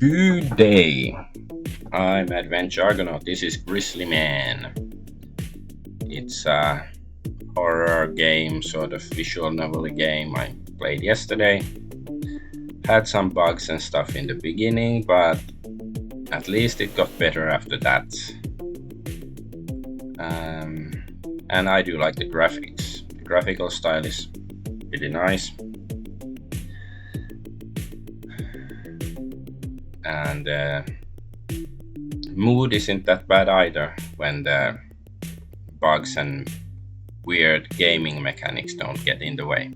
Good day. I'm Adventure Argonaut. This is Grizzly Man. It's a horror game, sort of visual novel game I played yesterday. Had some bugs and stuff in the beginning, but at least it got better after that. Um, and I do like the graphics. The graphical style is pretty nice. And mood isn't that bad either when the bugs and weird gaming mechanics don't get in the way.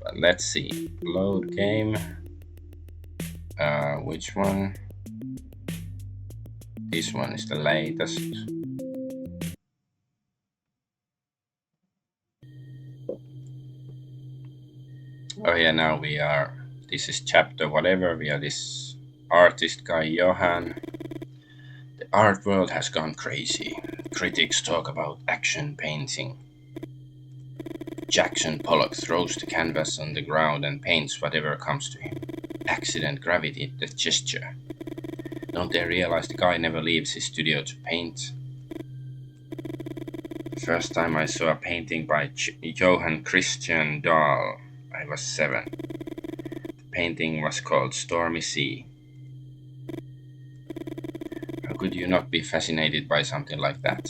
But let's see. Load game. Which one? This one is the latest. Oh yeah, now we are. This is chapter whatever. We are this artist guy Johan. The art world has gone crazy. Critics talk about action painting. Jackson Pollock throws the canvas on the ground and paints whatever comes to him. Accident, gravity, the gesture. Don't they realize the guy never leaves his studio to paint? The first time I saw a painting by Johann Christian Dahl, I was 7. The painting was called Stormy Sea. How could you not be fascinated by something like that?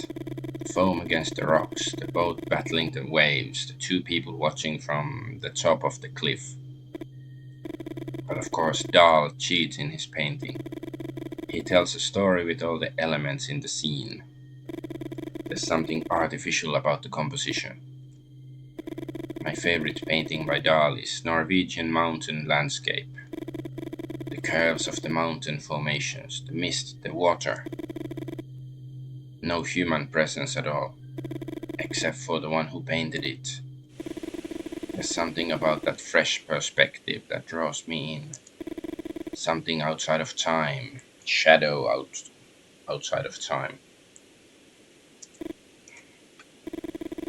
The foam against the rocks, the boat battling the waves, the two people watching from the top of the cliff. But of course, Dahl cheats in his painting. He tells a story with all the elements in the scene. There's something artificial about the composition. My favorite painting by Dahl is Norwegian mountain landscape. The curves of the mountain formations, the mist, the water. No human presence at all, except for the one who painted it. There's something about that fresh perspective that draws me in. Something outside of time, shadow outside of time.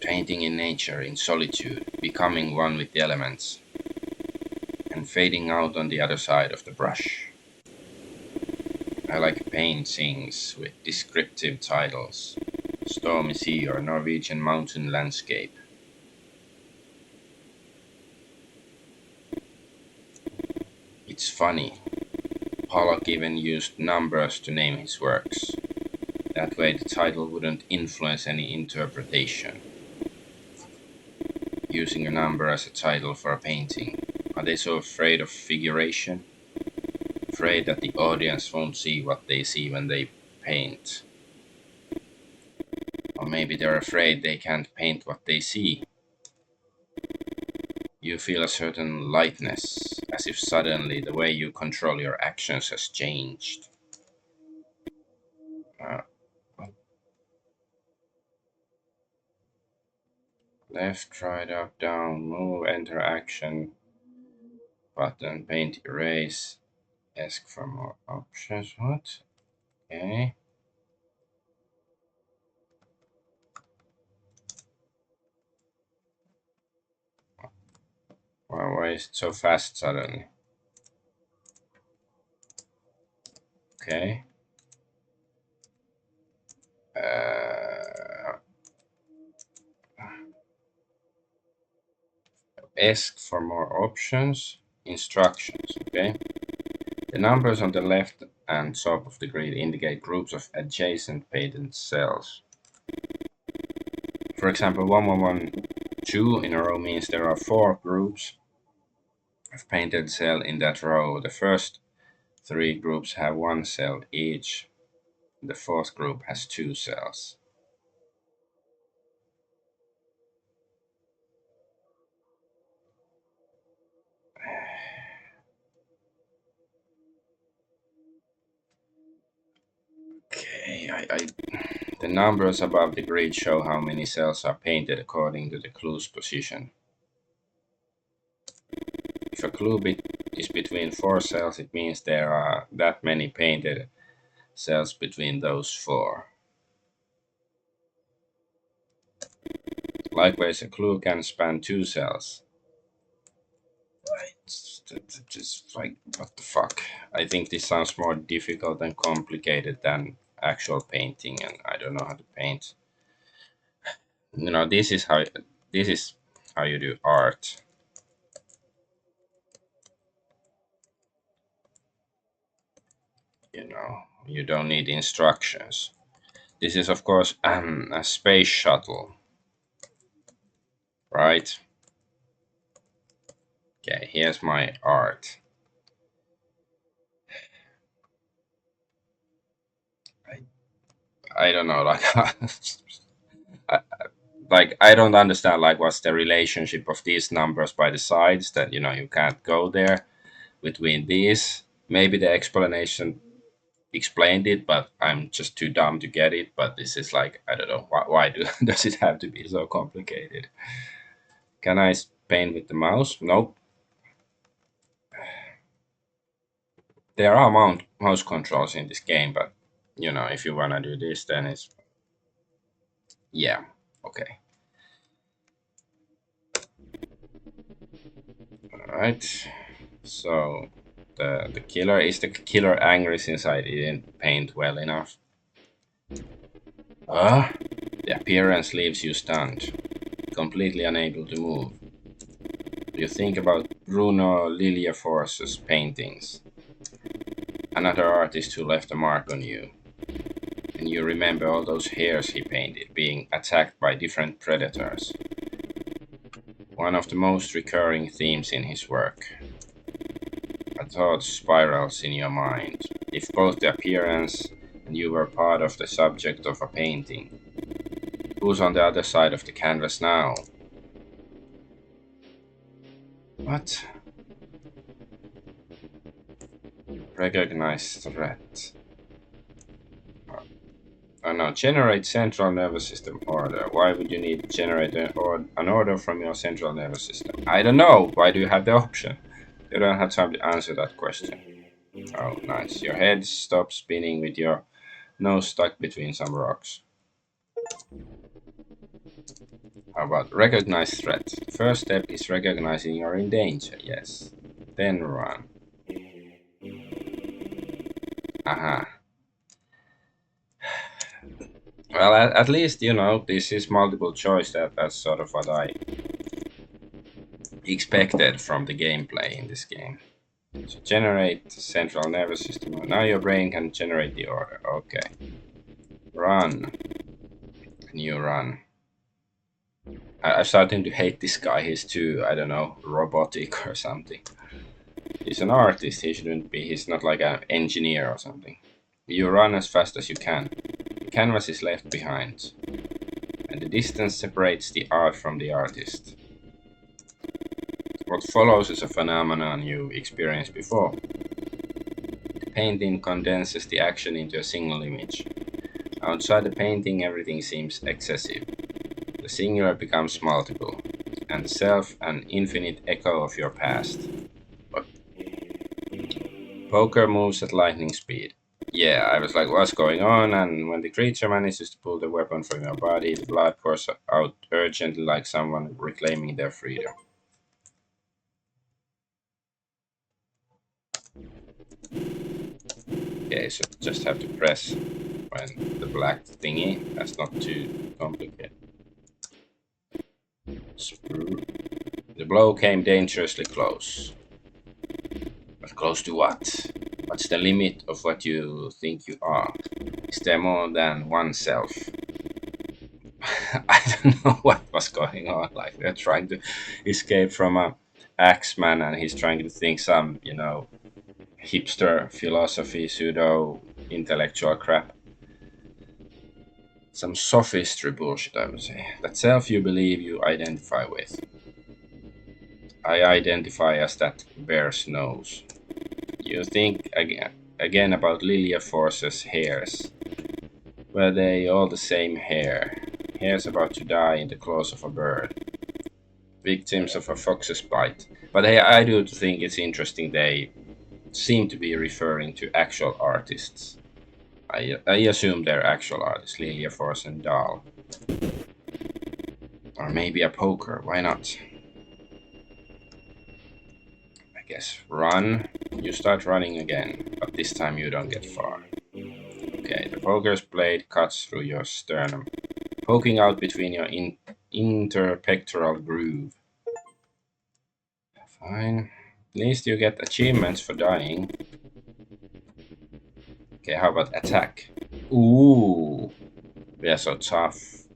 Painting in nature, in solitude, becoming one with the elements, and fading out on the other side of the brush. I like paintings with descriptive titles, Stormy Sea or Norwegian mountain landscape. It's funny, Pollock even used numbers to name his works. That way the title wouldn't influence any interpretation. Using a number as a title for a painting. Are they so afraid of figuration? Afraid that the audience won't see what they see when they paint? Or maybe they're afraid they can't paint what they see. You feel a certain lightness, as if suddenly the way you control your actions has changed. Left, right, up, down, move, enter action, button, paint, erase, ask for more options. What? Okay. Well, why is it so fast suddenly? Okay. Ask for more options. Instructions. Okay. The numbers on the left and top of the grid indicate groups of adjacent painted cells. For example, 1112 in a row means there are 4 groups of painted cell in that row. The first 3 groups have 1 cell each. The 4th group has 2 cells. Okay, the numbers above the grid show how many cells are painted according to the clue's position. If a clue is between 4 cells, it means there are that many painted cells between those 4. Likewise, a clue can span 2 cells. Just like, what the fuck? I think this sounds more difficult and complicated than actual painting, and I don't know how to paint. This is how you do art. You don't need instructions. This is, of course, a space shuttle, right? Okay, here's my art. I don't know, like, I don't understand, like, what's the relationship of these numbers by the sides, that you can't go there between these. Maybe the explanation explained it, but I'm just too dumb to get it. But this is like, I don't know, why does it have to be so complicated? Can I paint with the mouse? Nope. There are mouse controls in this game, but if you wanna do this, then it's, yeah, okay. All right. So the killer, is the killer angry since I didn't paint well enough? Ah, the appearance leaves you stunned, completely unable to move. You think about Bruno Liljeforce's paintings, another artist who left a mark on you, and you remember all those hares he painted being attacked by different predators. One of the most recurring themes in his work. A thought spirals in your mind. If both the appearance and you were part of the subject of a painting, who's on the other side of the canvas now? What? Recognize threat. Oh no, generate central nervous system order. Why would you need to generate an order from your central nervous system? I don't know. Why do you have the option? You don't have time to answer that question. Oh, nice. Your head stops spinning with your nose stuck between some rocks. How about recognize threat? First step is recognizing you're in danger. Yes. Then run. Aha. Well, at least, this is multiple choice. That's sort of what I expected from the gameplay in this game. So generate central nervous system. Now your brain can generate the order. Okay. Run. And you run. I'm starting to hate this guy. He's too, I don't know, robotic or something. He's an artist. He shouldn't be. He's not like an engineer or something. You run as fast as you can. The canvas is left behind, and the distance separates the art from the artist. What follows is a phenomenon you experienced before. The painting condenses the action into a single image. Outside the painting, everything seems excessive. The singular becomes multiple, and the self an infinite echo of your past. But poker moves at lightning speed. Yeah, I was like, what's going on? And when the creature manages to pull the weapon from your body, the blood pours out urgently like someone reclaiming their freedom. Okay, so just have to press when the black thingy. That's not too complicated. Sprue. The blow came dangerously close. But close to what? What's the limit of what you think you are? Is there more than one self? I don't know what was going on. Like, they're trying to escape from a Axeman, and he's trying to think some, hipster philosophy, pseudo intellectual crap. Some sophistry bullshit, I would say. That self you believe you identify with. I identify as that bear's nose. You think again about Lilia Force's hairs. Were they all the same hair? Hairs about to die in the claws of a bird. Victims of a fox's bite. But hey, I do think it's interesting they seem to be referring to actual artists. I assume they're actual artists, Lilia Force and Dahl. Or maybe a poker, why not? Guess run. You start running again, but this time you don't get far. Okay, the poker's blade cuts through your sternum, poking out between your interpectoral groove. Fine. At least you get achievements for dying. Okay, how about attack? Ooh, we are so tough.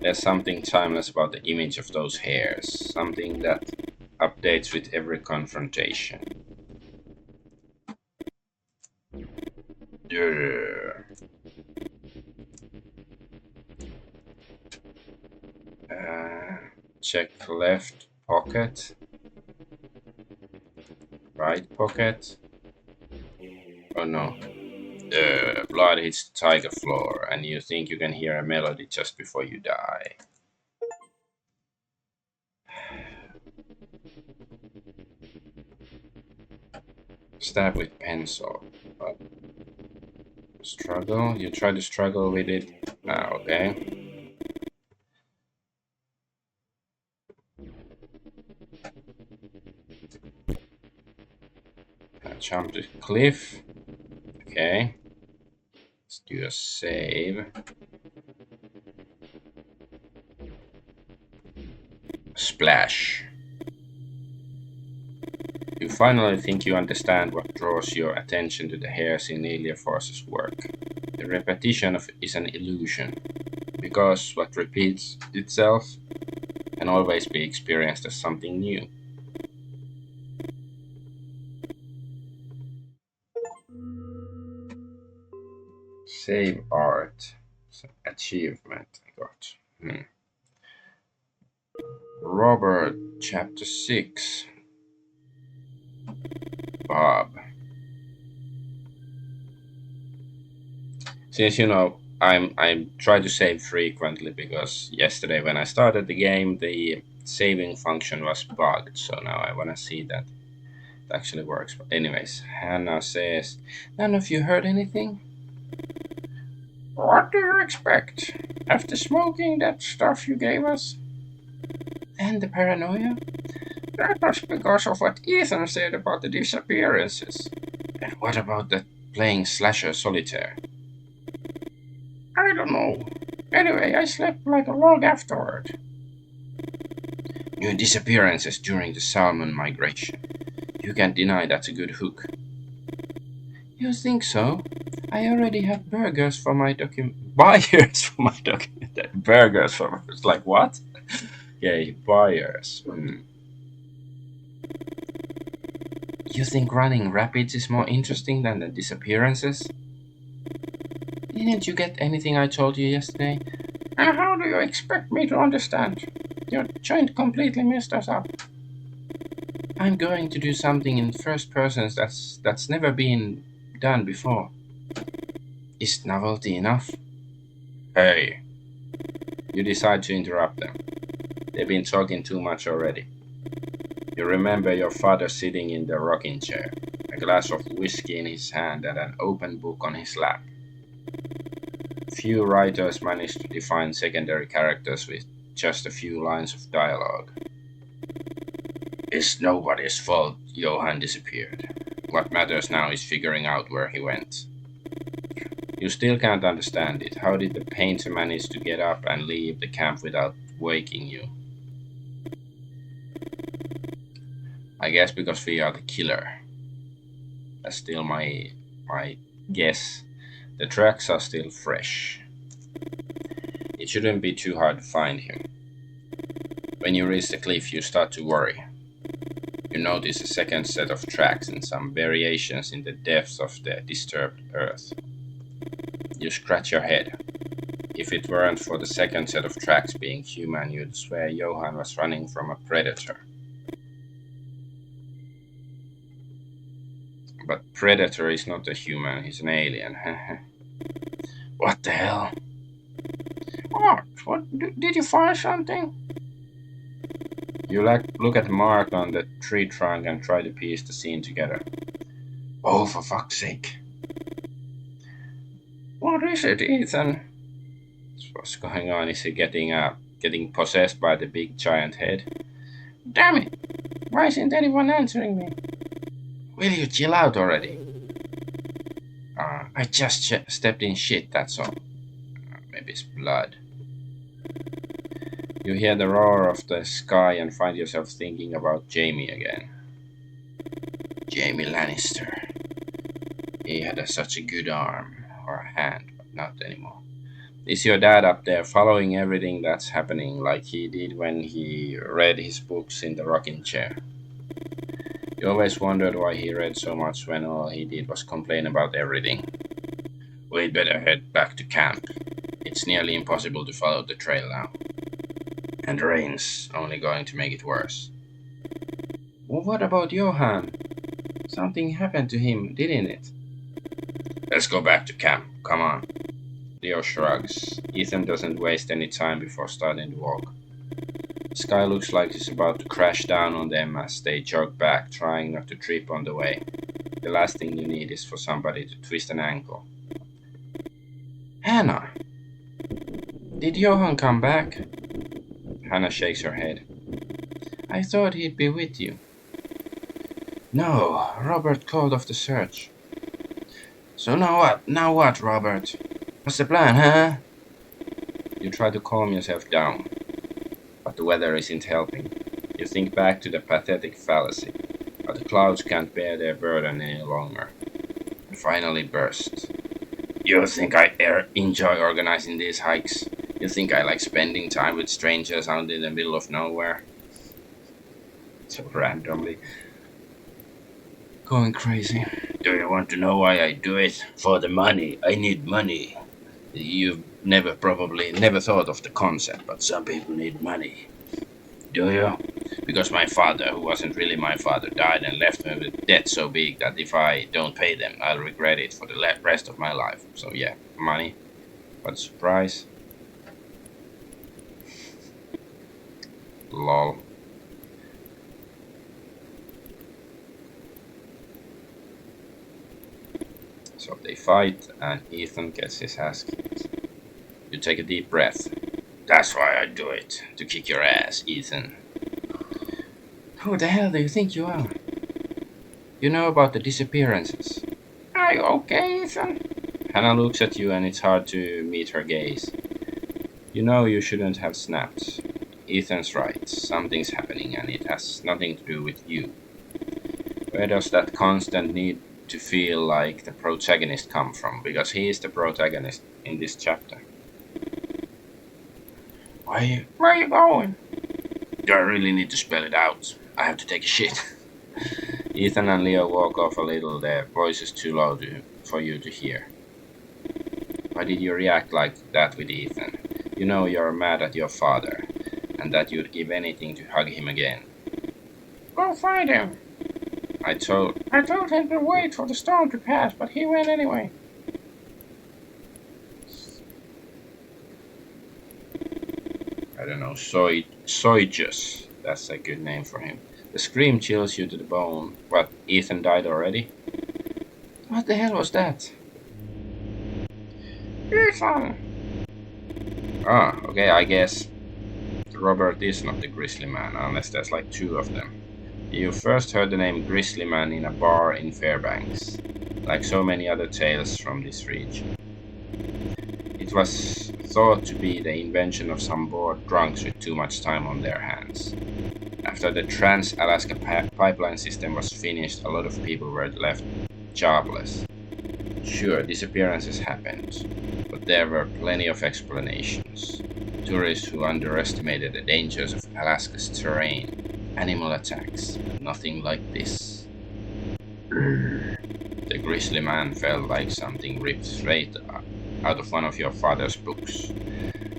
There's something timeless about the image of those hairs, something that updates with every confrontation. Yeah. Check left pocket, right pocket. Oh no. Blood hits the tiger floor, and you think you can hear a melody just before you die. Stab with pencil. Struggle? You try to struggle with it? Ah, okay. Jump the cliff. Okay. Let's do a save. Splash. You finally think you understand what draws your attention to the hairs in Nelia Force's work. The repetition is an illusion, because what repeats itself can always be experienced as something new. Save art. Achievement I got. Robert, chapter 6. Bob. Since you know, I try to save frequently because yesterday when I started the game, the saving function was bugged. So now I want to see that it actually works. But anyways, Hannah says, "None of you heard anything? What do you expect? After smoking that stuff you gave us? And the paranoia? That was because of what Ethan said about the disappearances. And what about that playing slasher solitaire? I don't know. Anyway, I slept like a log afterward. New disappearances during the salmon migration. You can't deny that's a good hook. You think so? I already have burgers for my buyers for my document. Burgers for it's like what? Okay, buyers. You think running rapids is more interesting than the disappearances? Didn't you get anything I told you yesterday? And how do you expect me to understand? Your joint completely messed us up. I'm going to do something in first person that's never been done before. Is novelty enough? Hey. You decide to interrupt them. They've been talking too much already. You remember your father sitting in the rocking chair, a glass of whiskey in his hand and an open book on his lap. Few writers manage to define secondary characters with just a few lines of dialogue. It's nobody's fault Johan disappeared. What matters now is figuring out where he went. You still can't understand it. How did the painter manage to get up and leave the camp without waking you? I guess because we are the killer. That's still my guess. The tracks are still fresh. It shouldn't be too hard to find him. When you reach the cliff, you start to worry. You notice a second set of tracks and some variations in the depths of the disturbed earth. You scratch your head. If it weren't for the second set of tracks being human, you'd swear Johan was running from a predator. But predator is not a human, he's an alien. What the hell? What? Did you find something? You look at Mark on the tree trunk and try to piece the scene together. Oh, for fuck's sake. What is it, Ethan? What's going on? Is he getting possessed by the big giant head? Damn it! Why isn't anyone answering me? Will you chill out already? I just stepped in shit, that's all. Maybe it's blood. You hear the roar of the sky and find yourself thinking about Jamie again. Jamie Lannister. He had such a good arm, or a hand, but not anymore. Is your dad up there following everything that's happening like he did when he read his books in the rocking chair? You always wondered why he read so much when all he did was complain about everything. We'd better head back to camp. It's nearly impossible to follow the trail now. And the rain's only going to make it worse. Well, what about Johan? Something happened to him, didn't it? Let's go back to camp. Come on. Leo shrugs. Ethan doesn't waste any time before starting to walk. The sky looks like it's about to crash down on them as they jog back, trying not to trip on the way. The last thing you need is for somebody to twist an ankle. Hannah! Did Johan come back? Hannah shakes her head. I thought he'd be with you. No, Robert called off the search. So now what? Now what, Robert? What's the plan, huh? You try to calm yourself down, but the weather isn't helping. You think back to the pathetic fallacy, but the clouds can't bear their burden any longer, and finally burst. You think I enjoy organizing these hikes? You think I like spending time with strangers out in the middle of nowhere? So randomly. Going crazy. Do you want to know why I do it? For the money. I need money. You've probably never thought of the concept, but some people need money. Do you? Because my father, who wasn't really my father, died and left me with debt so big that if I don't pay them, I'll regret it for the rest of my life. So yeah, money. What a surprise. Lol. So they fight, and Ethan gets his ass kicked. You take a deep breath. That's why I do it, to kick your ass, Ethan. Who the hell do you think you are? You know about the disappearances. Are you okay, Ethan? Hannah looks at you and it's hard to meet her gaze. You know you shouldn't have snapped. Ethan's right, something's happening and it has nothing to do with you. Where does that constant need to feel like the protagonist come from? Because he is the protagonist in this chapter. Where are you going? Do I really need to spell it out? I have to take a shit. Ethan and Leo walk off a little, their voices too low for you to hear. Why did you react like that with Ethan? You know you're mad at your father, and that you'd give anything to hug him again. Go find him. I told him to wait for the storm to pass, but he went anyway. I don't know, Soyjus. That's a good name for him. The scream chills you to the bone. What, Ethan died already? What the hell was that? Ethan! Ah, okay, I guess Robert is not the Grizzly Man, unless there's like two of them. You first heard the name Grizzly Man in a bar in Fairbanks, like so many other tales from this region. It was thought to be the invention of some bored drunks with too much time on their hands. After the Trans-Alaska pipeline system was finished, a lot of people were left jobless. Sure, disappearances happened, but there were plenty of explanations. Tourists who underestimated the dangers of Alaska's terrain, animal attacks, but nothing like this. The Grizzly Man felt like something ripped straight out of one of your father's books.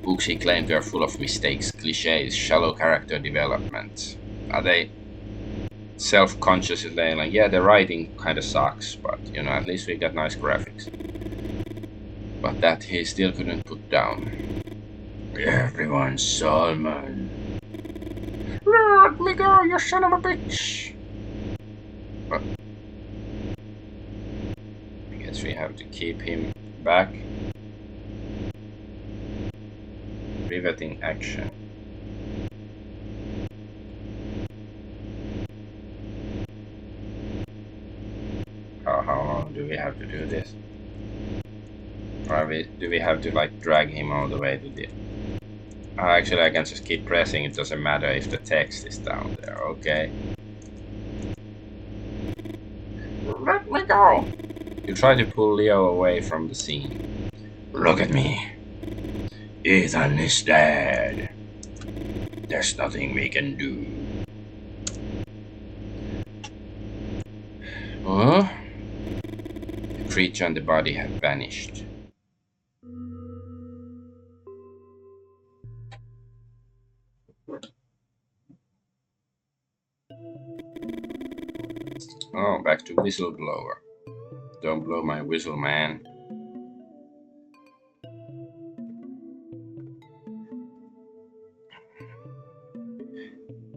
Books he claimed were full of mistakes, cliches, shallow character development. Are they self-conscious? They're like, yeah, the writing kind of sucks, but at least we got nice graphics. But that he still couldn't put down. Everyone's Salmon. Let me go, you son of a bitch! But I guess we have to keep him back. Riveting action. do we have to do this? Do we have to like drag him all the way to the... actually, I can just keep pressing. It doesn't matter if the text is down there. Okay. Let me go. You try to pull Leo away from the scene. Look at me. Ethan is dead. There's nothing we can do. Huh? The creature and the body had vanished. Oh, back to whistleblower. Don't blow my whistle, man.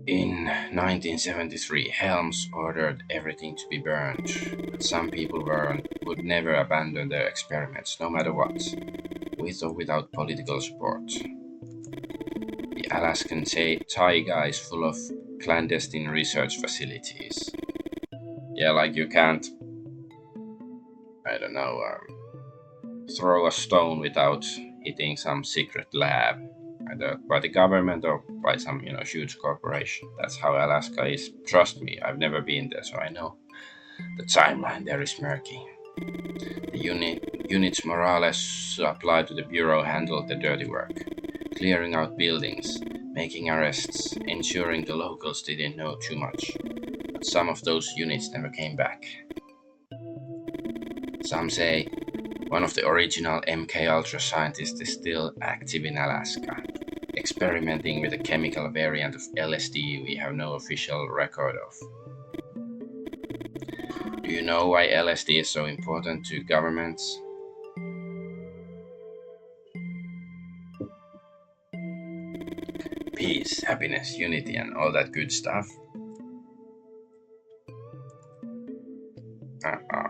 In 1973, Helms ordered everything to be burned, but some people would never abandon their experiments, no matter what, with or without political support. The Alaskan taiga is full of clandestine research facilities. Yeah, like you can't, I don't know, throw a stone without hitting some secret lab, either by the government or by some, huge corporation. That's how Alaska is. Trust me, I've never been there, so I know. The timeline there is murky. The units Morales applied to the Bureau handled the dirty work, clearing out buildings, making arrests, ensuring the locals didn't know too much. But some of those units never came back. Some say one of the original MK Ultra scientists is still active in Alaska, experimenting with a chemical variant of LSD we have no official record of. Do you know why LSD is so important to governments? Peace, happiness, unity, and all that good stuff.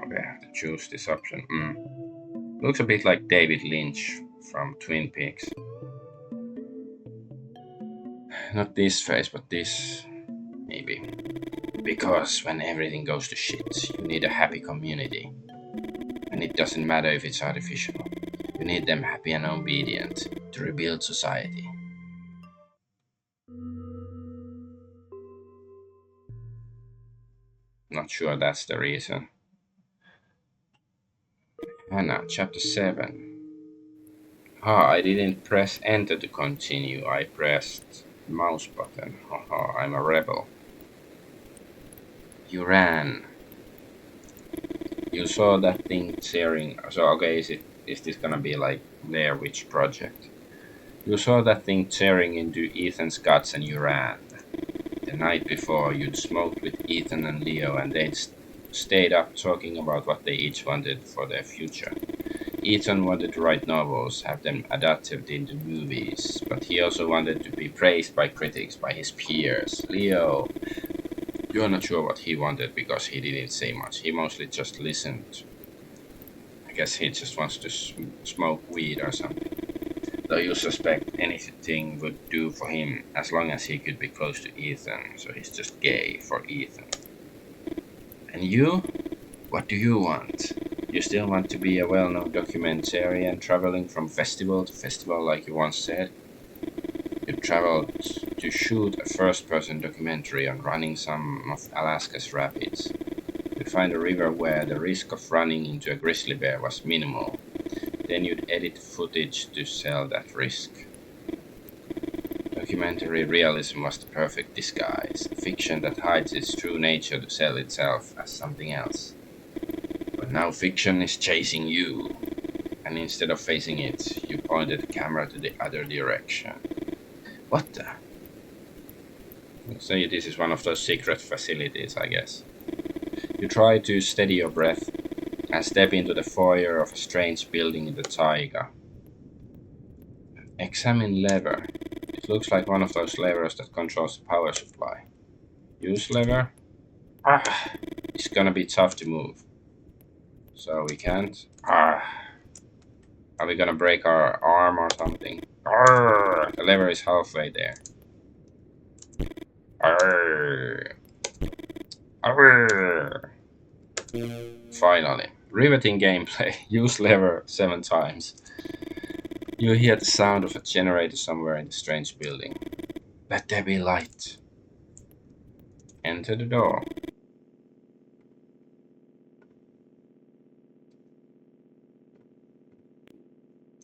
We have to choose this option. Looks a bit like David Lynch from Twin Peaks. Not this face, but this, maybe. Because when everything goes to shit, you need a happy community. And it doesn't matter if it's artificial. You need them happy and obedient to rebuild society. Not sure that's the reason. Anna, chapter 7. I didn't press enter to continue. I pressed mouse button. I'm a rebel. You ran. You saw that thing tearing. So okay, is this gonna be like Blair Witch Project? You saw that thing tearing into Ethan's guts and you ran. The night before, you'd smoked with Ethan and Leo, and they'd stayed up talking about what they each wanted for their future. Ethan wanted to write novels, have them adapted into movies, but he also wanted to be praised by critics, by his peers. Leo, you're not sure what he wanted because he didn't say much. He mostly just listened. I guess he just wants to smoke weed or something. Though you suspect anything would do for him as long as he could be close to Ethan, so he's just gay for Ethan. And you? What do you want? You still want to be a well-known documentarian traveling from festival to festival like you once said? You traveled to shoot a first-person documentary on running some of Alaska's rapids. You'd find a river where the risk of running into a grizzly bear was minimal. Then you'd edit footage to sell that risk. Documentary realism was the perfect disguise, fiction that hides its true nature to sell itself as something else. But now fiction is chasing you, and instead of facing it, you pointed the camera to the other direction. What the? So this is one of those secret facilities, I guess. You try to steady your breath and step into the foyer of a strange building in the taiga. Examine lever. It looks like one of those levers that controls the power supply. Use lever. It's gonna be tough to move. So we can't. Are we gonna break our arm or something? The lever is halfway there. Finally. Riveting gameplay. Use lever 7 times. You hear the sound of a generator somewhere in the strange building. Let there be light. Enter the door.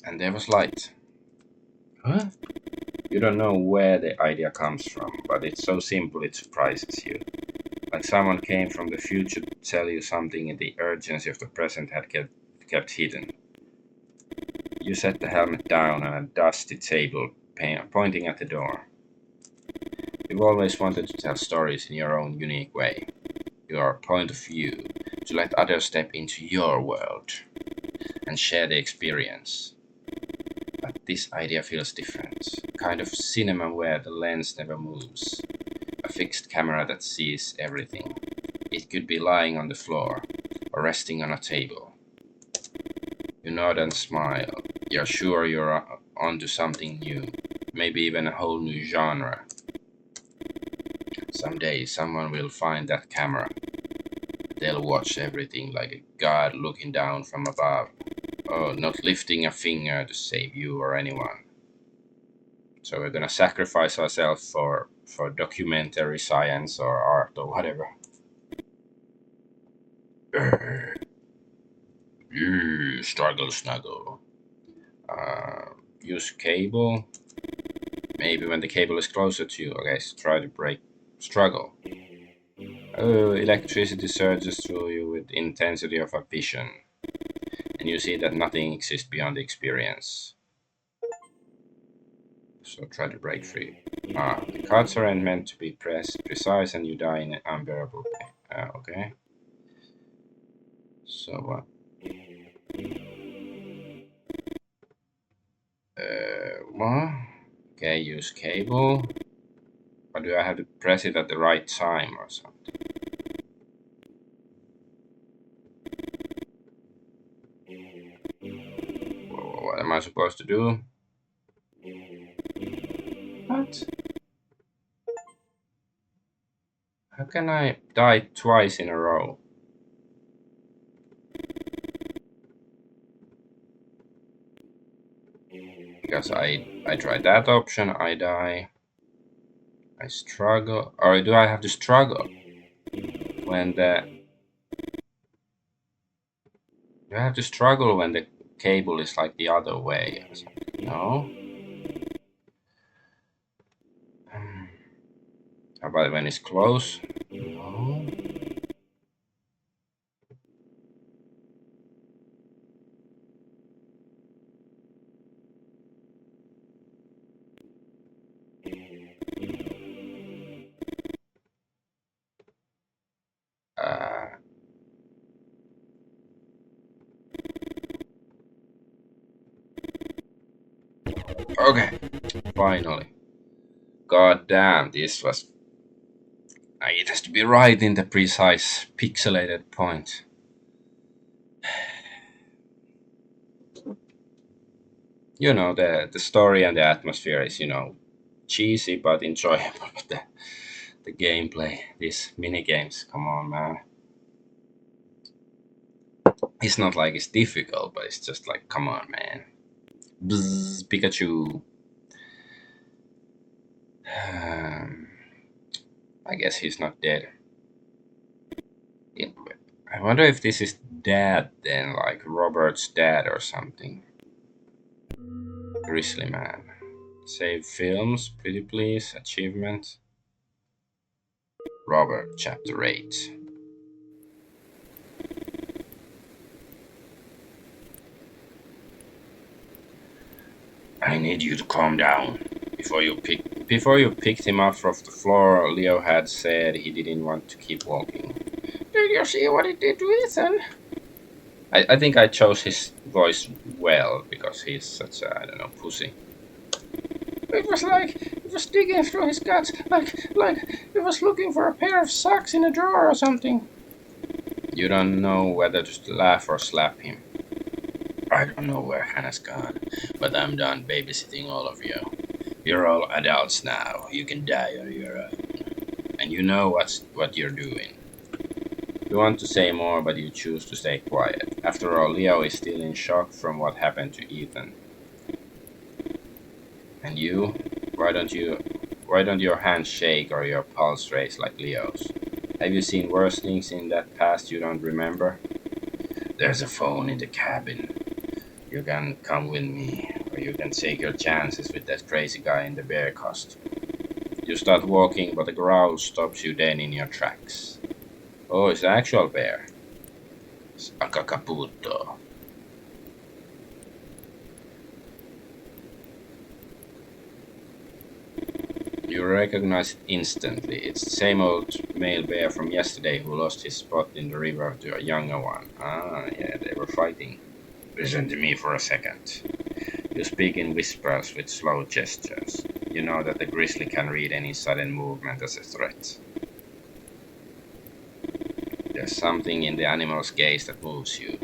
And there was light. Huh? You don't know where the idea comes from, but it's so simple it surprises you. Like someone came from the future to tell you something and the urgency of the present had kept hidden. You set the helmet down on a dusty table, pointing at the door. You've always wanted to tell stories in your own unique way, your point of view, to let others step into your world and share the experience. But this idea feels different. Kind of cinema where the lens never moves. A fixed camera that sees everything. It could be lying on the floor or resting on a table. You nod and smile. You're sure you're onto something new. Maybe even a whole new genre. Someday someone will find that camera. They'll watch everything like a god looking down from above. Oh, not lifting a finger to save you or anyone. So we're gonna sacrifice ourselves for documentary science or art or whatever. Struggle snuggle. Use cable. Maybe when the cable is closer to you. Okay, so try to break. Struggle. Oh, electricity surges through you with the intensity of a vision. And you see that nothing exists beyond the experience. So try to break free. The cards aren't meant to be precise and you die in unbearable pain. Okay. So what? What? Okay, use cable. Or do I have to press it at the right time or something? What am I supposed to do? What? How can I die twice in a row? Because I tried that option, I die. I struggle. Or do I have to struggle when the... Do I have to struggle when the cable is like the other way or something? No? How about when it's close? No? Uh, okay, finally. God damn, this was... It has to be right in the precise pixelated point. You know, the story and the atmosphere is, cheesy but enjoyable. But the gameplay, these mini games, come on, man. It's not like it's difficult, but it's just like, come on, man. Bzz, Pikachu. I guess he's not dead. I wonder if this is dad then, like Robert's dad or something. Grizzly Man. Save films, pretty please, achievement. Robert, chapter 8. I need you to calm down. Before you picked him up off the floor, Leo had said he didn't want to keep walking. Did you see what he did to Ethan? I think I chose his voice well because he's such a, I don't know, pussy. It was like it was digging through his guts, like it was looking for a pair of socks in a drawer or something. You don't know whether to laugh or slap him. I don't know where Hannah's gone, but I'm done babysitting all of you. You're all adults now. You can die on your own. And you know what you're doing. You want to say more, but you choose to stay quiet. After all, Leo is still in shock from what happened to Ethan. And you? Why don't you? Why don't your hands shake or your pulse race like Leo's? Have you seen worse things in that past you don't remember? There's a phone in the cabin. You can come with me, or you can take your chances with that crazy guy in the bear costume. You start walking, but a growl stops you dead in your tracks. Oh, it's an actual bear. It's a kakaputo. You recognize it instantly. It's the same old male bear from yesterday who lost his spot in the river to a younger one. Ah, yeah, they were fighting. Listen to me for a second. You speak in whispers with slow gestures. You know that the grizzly can read any sudden movement as a threat. There's something in the animal's gaze that moves you.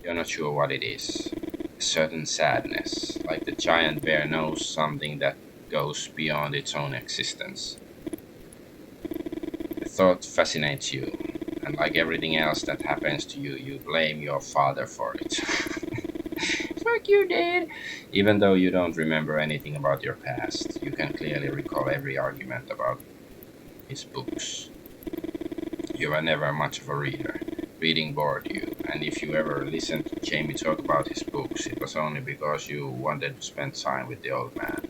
You're not sure what it is. A certain sadness, like the giant bear knows something that goes beyond its own existence. The thought fascinates you, and like everything else that happens to you, you blame your father for it. Fuck you, Dad! Even though you don't remember anything about your past, you can clearly recall every argument about his books. You were never much of a reader. Reading bored you, and if you ever listened to Jamie talk about his books, it was only because you wanted to spend time with the old man,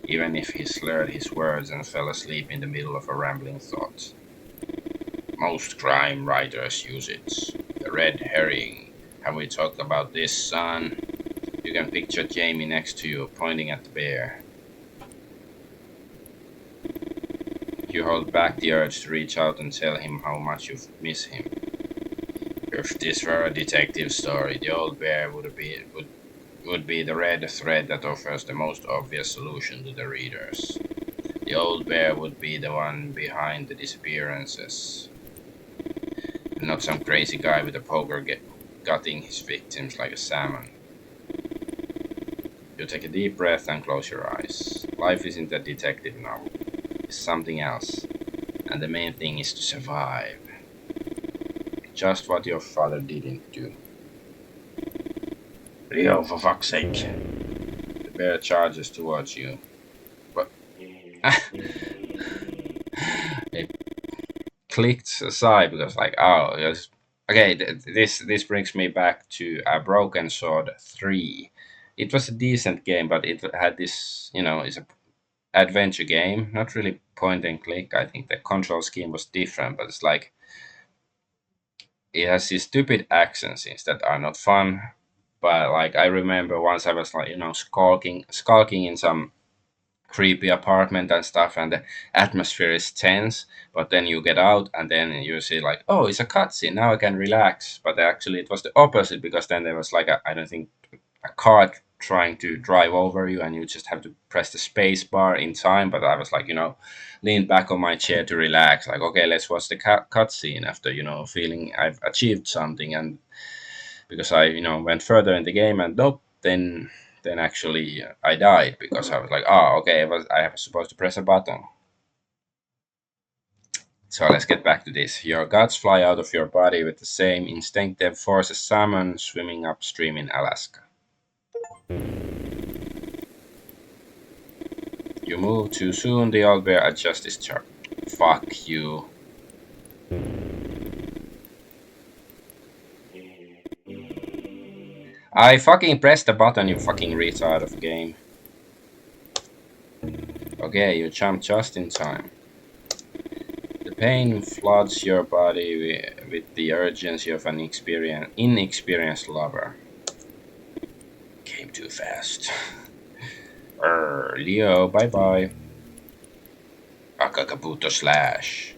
even if he slurred his words and fell asleep in the middle of a rambling thought. Most crime writers use it. The red herring. Have we talked about this, son? You can picture Jamie next to you, pointing at the bear. You hold back the urge to reach out and tell him how much you miss him. If this were a detective story, the old bear would be the red thread that offers the most obvious solution to the readers. The old bear would be the one behind the disappearances, and not some crazy guy with a poker gutting his victims like a salmon. You take a deep breath and close your eyes. Life isn't a detective novel. It's something else, and the main thing is to survive. Just what your father didn't do. Leo, for fuck's sake. The bear charges towards you. But it clicked aside because like, oh, yes. Okay, this brings me back to a Broken Sword 3. It was a decent game, but it had this, it's a adventure game, not really point and click. I think the control scheme was different, but it's like it has these stupid action scenes that are not fun. But like I remember once I was like, skulking in some creepy apartment and stuff, and the atmosphere is tense. But then you get out, and then you see like, oh, it's a cutscene. Now I can relax. But actually, it was the opposite because then there was like I don't think a car trying to drive over you, and you just have to press the space bar in time. But I was like, leaned back on my chair to relax. Like, okay, let's watch the cutscene after feeling I've achieved something, and because I went further in the game, and nope, then actually I died because I was like, oh, okay, I was supposed to press a button. So let's get back to this. Your guts fly out of your body with the same instinctive force as salmon swimming upstream in Alaska. You move too soon, the old bear adjusts his chart. Fuck you. I fucking pressed the button, you fucking retard of game. Okay, you jump just in time. The pain floods your body with the urgency of an inexperienced lover. Came too fast. Leo, bye-bye. Akakabuto slash.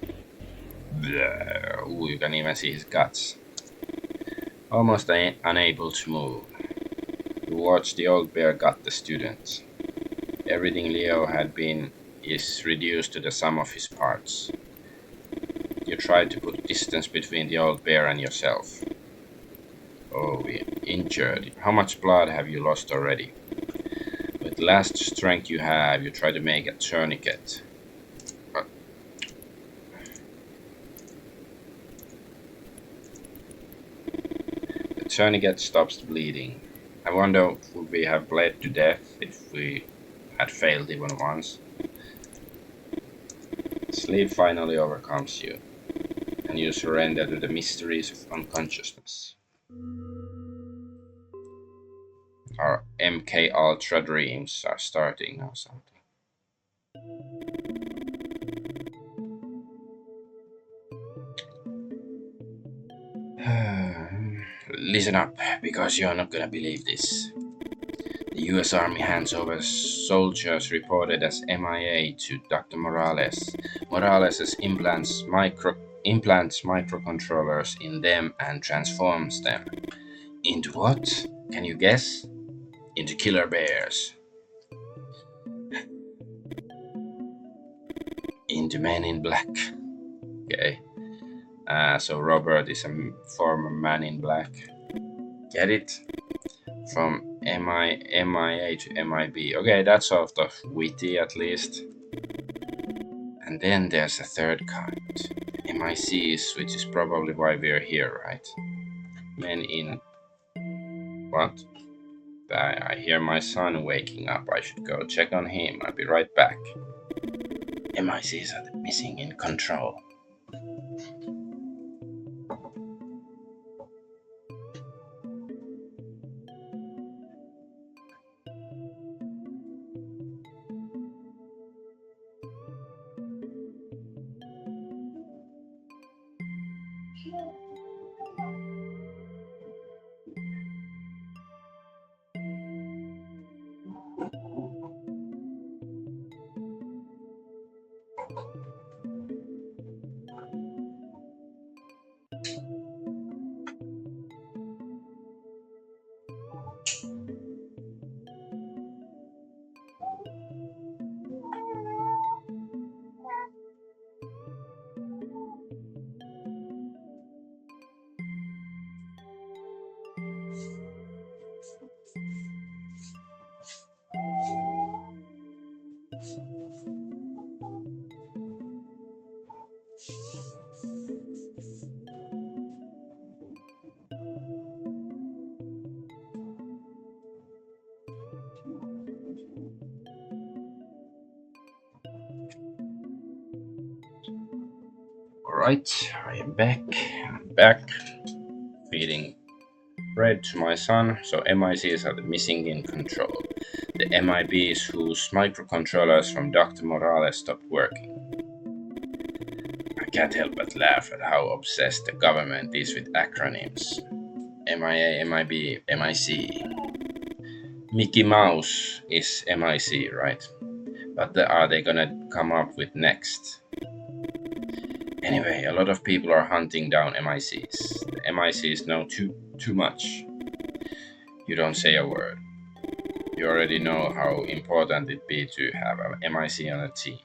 Blah. Ooh, you can even see his guts. Almost unable to move. You watch the old bear gut the student. Everything Leo had been is reduced to the sum of his parts. You try to put distance between the old bear and yourself. Oh, injured. How much blood have you lost already? With the last strength you have, you try to make a tourniquet. tourniquet stops the bleeding. I wonder would we have bled to death if we had failed even once. Sleep finally overcomes you, and you surrender to the mysteries of unconsciousness. Our MK Ultra dreams are starting or something. Listen up, because you're not gonna believe this. The US Army hands over soldiers reported as MIA to Dr. Morales. Morales implants microcontrollers in them and transforms them. Into what? Can you guess? Into killer bears. Into Men in Black. Okay. So Robert is a former Man in Black. Get it? From MIA to MIB. Okay, that's sort of witty at least. And then there's a third kind. MICs, which is probably why we're here, right? Men in... What? I hear my son waking up. I should go check on him. I'll be right back. MICs are missing in control. Alright, I am back. I'm back. Feeding bread to my son, so MICs are the missing in control. The MIBs whose microcontrollers from Dr. Morales stopped working. I can't help but laugh at how obsessed the government is with acronyms. MIA, MIB, MIC. Mickey Mouse is MIC, right? But are they gonna come up with next? Anyway, a lot of people are hunting down MICs. The MICs know too much. You don't say a word. You already know how important it'd be to have an MIC on a team.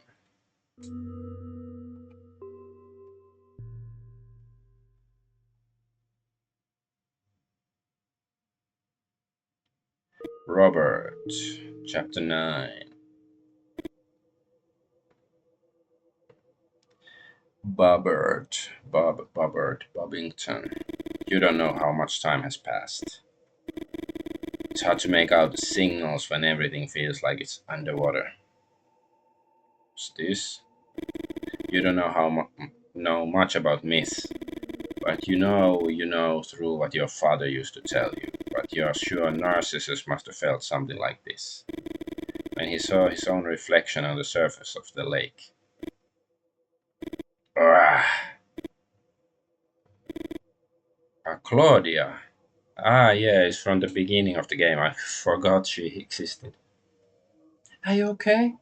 Robert, Chapter 9. Bobbert, Bobbington. You don't know how much time has passed. It's hard to make out the signals when everything feels like it's underwater. What's this? You don't know much about myths, but you know through what your father used to tell you. But you're sure Narcissus must have felt something like this when he saw his own reflection on the surface of the lake. Claudia. Yeah, it's from the beginning of the game. I forgot she existed. Are you okay?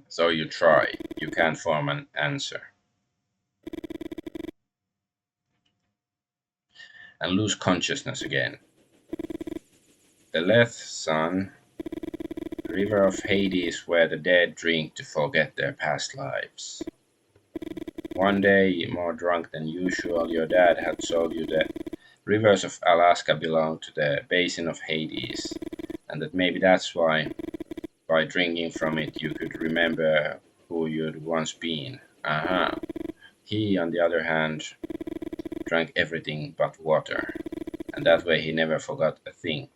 So you try. You can't form an answer. And lose consciousness again. The Leth, son. River of Hades where the dead drink to forget their past lives. One day, more drunk than usual, your dad had told you that rivers of Alaska belong to the basin of Hades, and that maybe that's why, by drinking from it, you could remember who you'd once been. He, on the other hand, drank everything but water, and that way he never forgot a thing.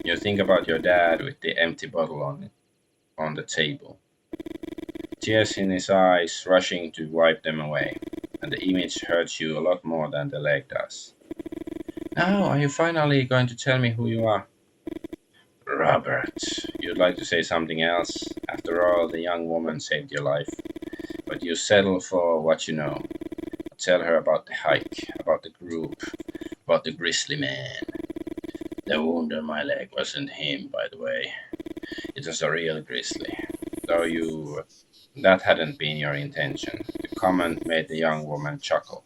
You think about your dad with the empty bottle on the table, tears in his eyes, rushing to wipe them away, and the image hurts you a lot more than the leg does. Now, are you finally going to tell me who you are? Robert, you'd like to say something else? After all, the young woman saved your life, but you settle for what you know. Tell her about the hike, about the group, about the Grizzly Man. The wound on my leg wasn't him, by the way. It was a real grizzly. Though that hadn't been your intention. The comment made the young woman chuckle.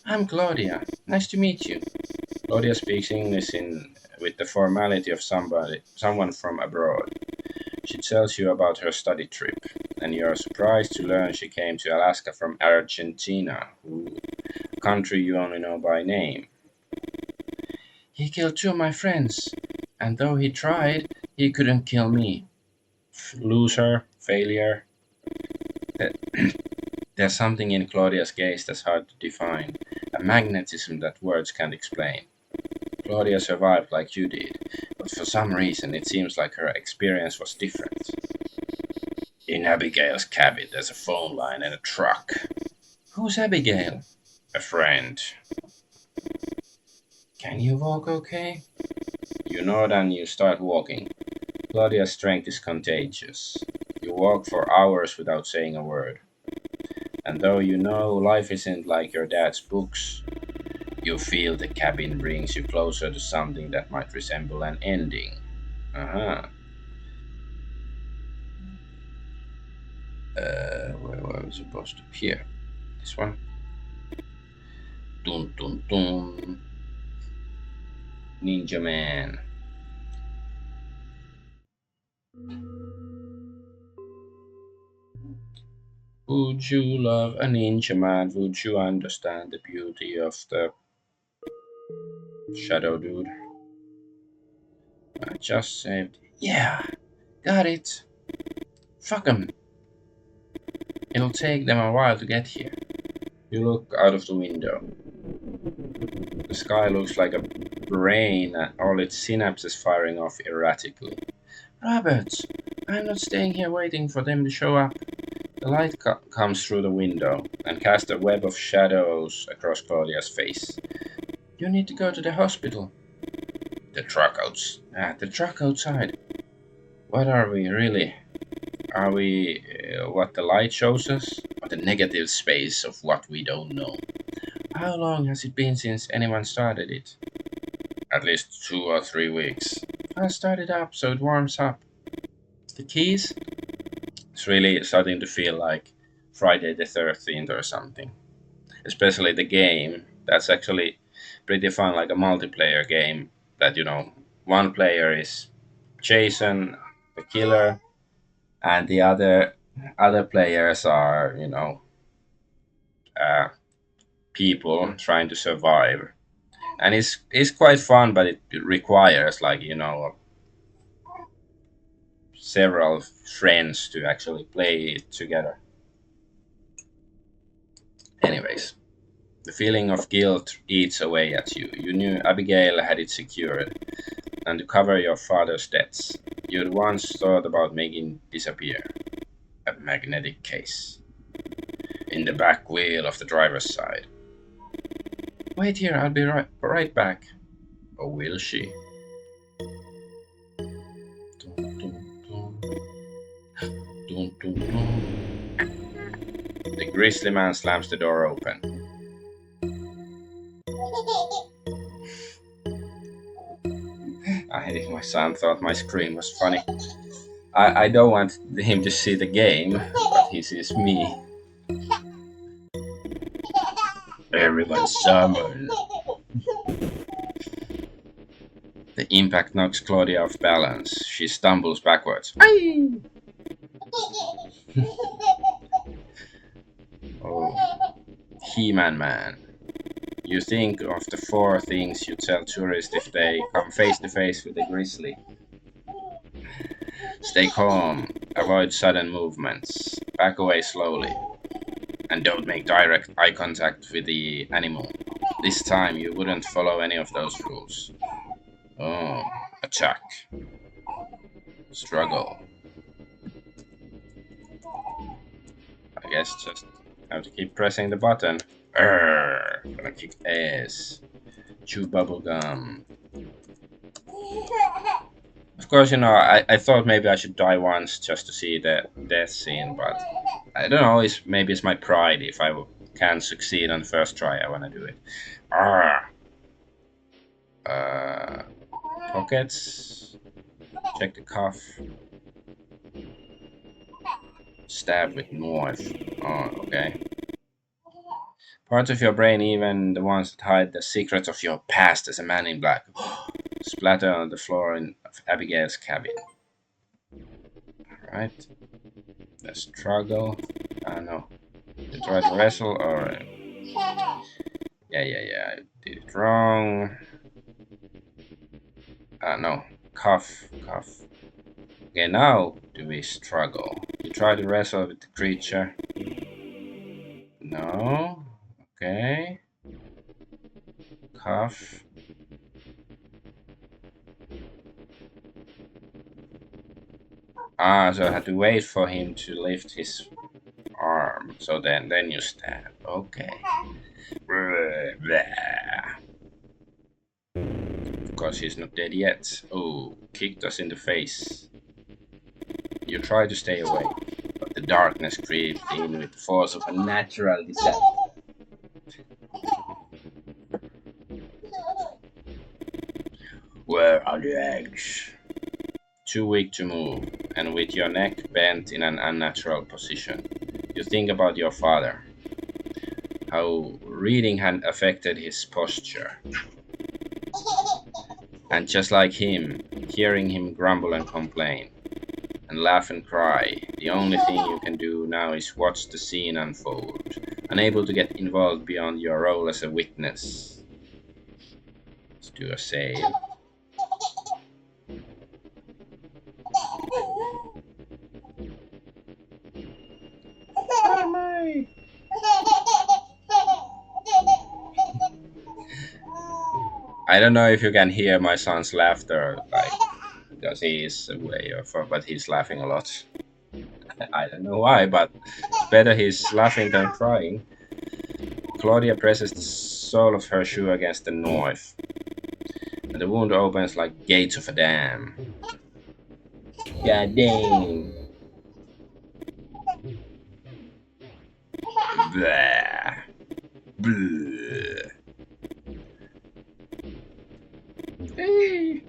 I'm Claudia. Nice to meet you. Claudia speaks English with the formality of someone from abroad. She tells you about her study trip, and you are surprised to learn she came to Alaska from Argentina, a country you only know by name. He killed two of my friends, and though he tried, he couldn't kill me. Loser, failure. There's something in Claudia's gaze that's hard to define, a magnetism that words can't explain. Claudia survived like you did, but for some reason it seems like her experience was different. In Abigail's cabin, there's a phone line and a truck. Who's Abigail? A friend. Can you walk okay? You nod and you start walking. Claudia's strength is contagious. You walk for hours without saying a word. And though you know life isn't like your dad's books, you feel the cabin brings you closer to something that might resemble an ending. Uh-huh. Where were we supposed to appear? This one? Dun dun dun. Ninja Man. Would you love a ninja man? Would you understand the beauty of the shadow dude? I just saved. Yeah, got it. Fuck 'em. It'll take them a while to get here. You look out of the window. The sky looks like a brain, all its synapses firing off erratically. Robert, I'm not staying here waiting for them to show up. The light comes through the window and casts a web of shadows across Claudia's face. You need to go to the hospital. The truck outside. What are we really? Are we what the light shows us? Or the negative space of what we don't know? How long has it been since anyone started it? At least 2 or 3 weeks. I'll start it up so it warms up. The keys? It's really starting to feel like Friday the 13th or something. Especially the game. That's actually pretty fun, like a multiplayer game that, one player is Jason, the killer, and the other players are, uh, people trying to survive. And it's quite fun, but it requires several friends to actually play it together. Anyways, the feeling of guilt eats away at you. You knew Abigail had it secured, and to cover your father's debts, you'd once thought about making disappear a magnetic case in the back wheel of the driver's side. Wait here, I'll be right back. Or will she? The Grizzly Man slams the door open. My son thought my scream was funny. I don't want him to see the game, but he sees me. Everyone's summoned. The impact knocks Claudia off balance. She stumbles backwards. Oh, He-Man Man. You think of the 4 things you tell tourists if they come face to face with a grizzly. Stay calm, avoid sudden movements, back away slowly. And don't make direct eye contact with the animal. This time you wouldn't follow any of those rules. Oh, attack. Struggle. I guess just have to keep pressing the button. Gonna kick ass. Chew bubblegum. Of course, I thought maybe I should die once just to see the death scene, but I don't know, maybe it's my pride. If I can succeed on the first try, I wanna do it. Arr! Uh, Pockets. Check the cuff. Stab with knife. Oh, okay. Parts of your brain, even the ones that hide the secrets of your past as a man in black, splatter on the floor in Abigail's cabin. Alright. The struggle. No. You try to wrestle or. Yeah. I did it wrong. No. Cuff. Okay, now do we struggle? You try to wrestle with the creature. No. Okay. Cuff. So I had to wait for him to lift his arm. So then you stab. Okay. Of course, he's not dead yet. Oh, kicked us in the face. You try to stay away, but the darkness creeps in with the force of a natural disaster. Where are the eggs? Too weak to move, and with your neck bent in an unnatural position. You think about your father, how reading had affected his posture. And just like him, hearing him grumble and complain, and laugh and cry, the only thing you can do now is watch the scene unfold, unable to get involved beyond your role as a witness. Let's do a save. I don't know if you can hear my son's laughter, like, because he is away, but he's laughing a lot. I don't know why, but it's better he's laughing than crying. Claudia presses the sole of her shoe against the knife, and the wound opens like gates of a dam. God dang! Blah. Blah. Hey.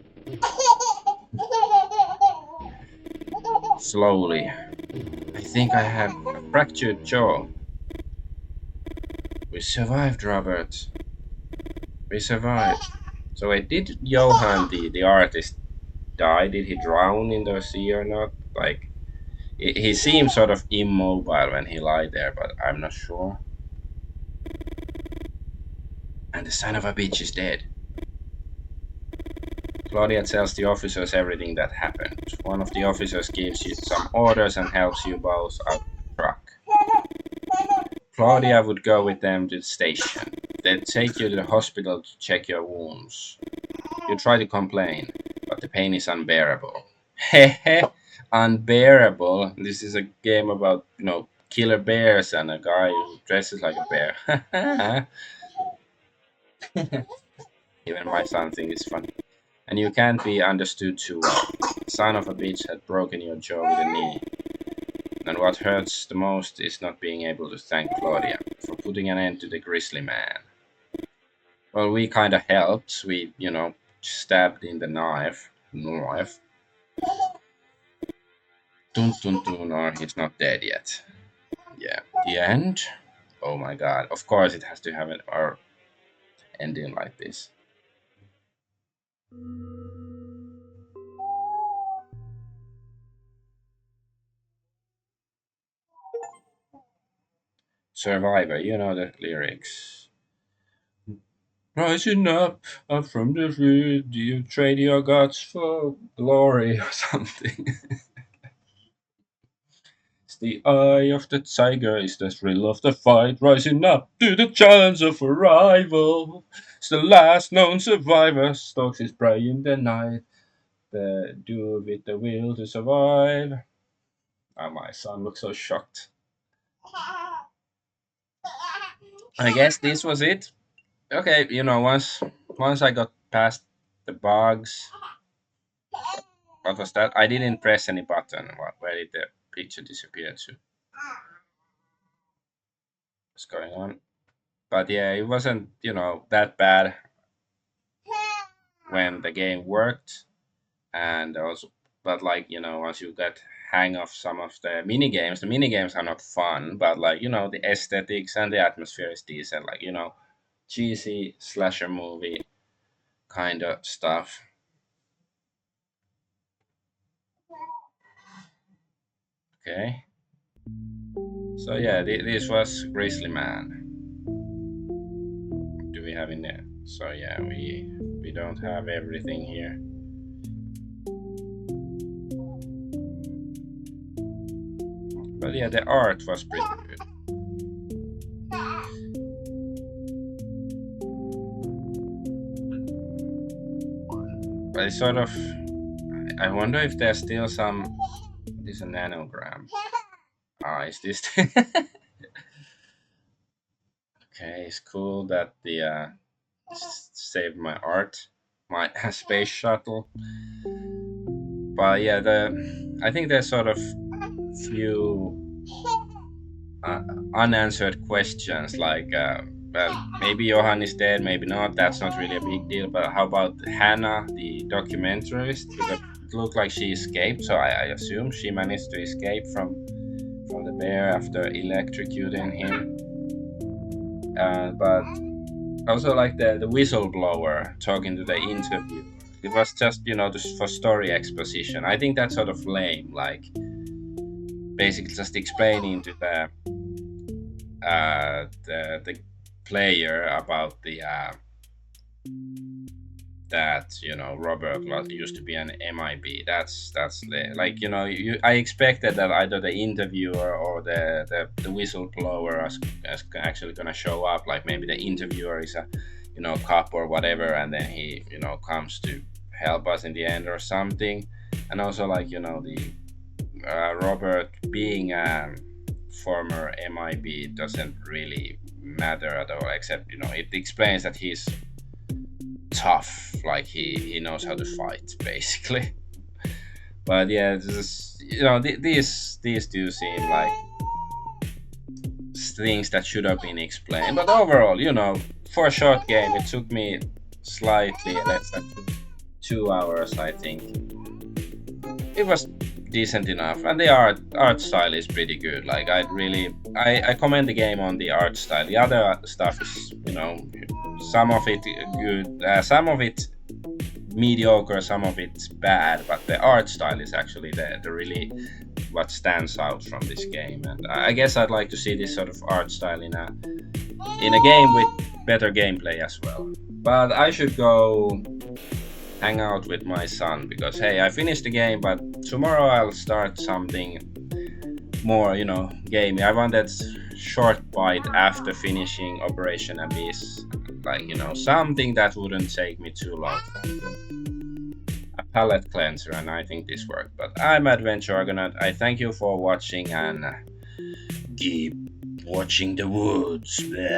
Slowly. I think I have a fractured jaw. We survived, Robert. We survived. So wait, did Johan, the artist, die? Did he drown in the sea or not? Like, he seemed sort of immobile when he lied there, but I'm not sure. And the son of a bitch is dead. Claudia tells the officers everything that happened. One of the officers gives you some orders and helps you both out of the truck. Claudia would go with them to the station. They'd take you to the hospital to check your wounds. You try to complain, but the pain is unbearable. Hehe, unbearable. This is a game about, killer bears and a guy who dresses like a bear. Even my son thinks it's funny. And you can't be understood too well. Son of a bitch had broken your jaw with a knee. And what hurts the most is not being able to thank Claudia for putting an end to the Grizzly Man. Well, we kind of helped. We, stabbed in the knife. Dun dun dun, or he's not dead yet. Yeah. The end? Oh my god. Of course it has to have an or ending like this. Survivor, you know the lyrics. Rising up from the root, you trade your guts for glory or something. The eye of the tiger is the thrill of the fight, rising up to the challenge of arrival. It's the last known survivor, stalks his prey in the night. The dude with the will to survive. Oh, my son looks so shocked. I guess this was it. Okay, once I got past the bugs, what was that? I didn't press any button. Where did the picture disappear to? What's going on? But yeah, it wasn't that bad when the game worked, and also, but like once you got hang of some of the mini games are not fun, but like the aesthetics and the atmosphere is decent. Like cheesy slasher movie kind of stuff. Okay, so yeah, this was Grizzly Man. Do we have in there? So yeah, we don't have everything here. But yeah, the art was pretty good. But it's sort of, I wonder if there's still some. This is a nanogram. Ah, is this? Okay, it's cool that the saved my art, my space shuttle. But yeah, I think there's sort of few uh, unanswered questions like well, maybe Johan is dead, maybe not, that's not really a big deal, but how about Hannah, the documentarist? Because it looked like she escaped, so I assume she managed to escape from the bear after electrocuting him. But also like the whistleblower talking to the interviewer, it was just just for story exposition. I think that's sort of lame, like basically just explaining to the player about the that Robert used to be an MIB. Like I expected that either the interviewer or the whistleblower is actually gonna show up. Like maybe the interviewer is a cop or whatever, and then he comes to help us in the end or something. And also like the Robert being a former MIB doesn't really matter at all, except it explains that he's tough, like he knows how to fight basically. But yeah, this these do seem like things that should have been explained. But overall, for a short game, it took me slightly less than 2 hours, I think. It was decent enough, and the art style is pretty good. Like I commend the game on the art style. The other stuff is some of it good, some of it mediocre, some of it's bad, but the art style is actually the really what stands out from this game. And I guess I'd like to see this sort of art style in a game with better gameplay as well. But I should go hang out with my son because hey, I finished the game, but tomorrow I'll start something more gamey. I want that short bite after finishing Operation Abyss, like something that wouldn't take me too long. A palate cleanser, and I think this worked. But I'm Adventure Argonaut. I thank you for watching, and keep watching the woods.